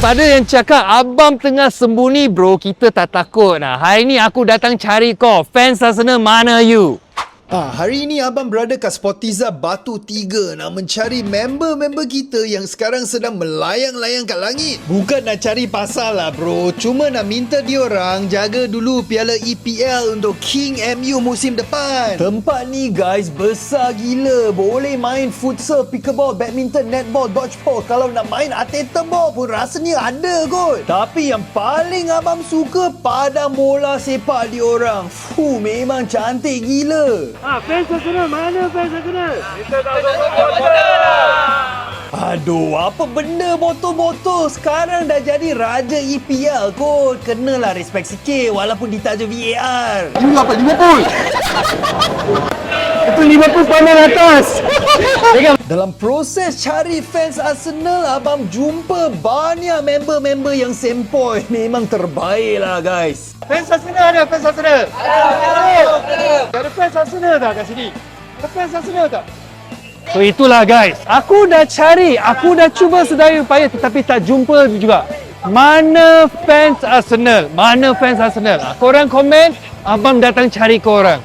Kepada yang cakap abang tengah sembunyi bro, kita tak takut. Hari ni aku datang cari kau. Fans Arsenal mana you? Hari ini abang berada kat Sportiza Batu 3 nak mencari member-member kita yang sekarang sedang melayang-layang kat langit. Bukan nak cari pasal lah bro, cuma nak minta diorang jaga dulu piala EPL untuk King MU musim depan. Tempat ni guys besar gila, boleh main futsal, pickleball, badminton, netball, dodgeball. Kalau nak main Arteta ball pun rasanya ada kot. Tapi yang paling abang suka padang bola sepak diorang. Memang cantik gila. Fans Arsenal mana fans Arsenal? Kita tak Aduh, apa benda botol-botol? Sekarang dah jadi raja EPL kot. Kenalah respect sikit walaupun ditaja VAR. You apa? Liverpool! Itu Liverpool pandang atas! Dalam proses cari fans Arsenal, abang jumpa banyak member-member yang sempoi. Memang terbaik lah guys. Fans Arsenal ada? Fans Arsenal? Ada fans Arsenal tak kat sini? Ada fans Arsenal tak? So itulah guys, aku dah cari, aku dah cuba sedaya upaya tetapi tak jumpa juga. Mana fans Arsenal? Mana fans Arsenal? Korang komen, abang datang cari korang.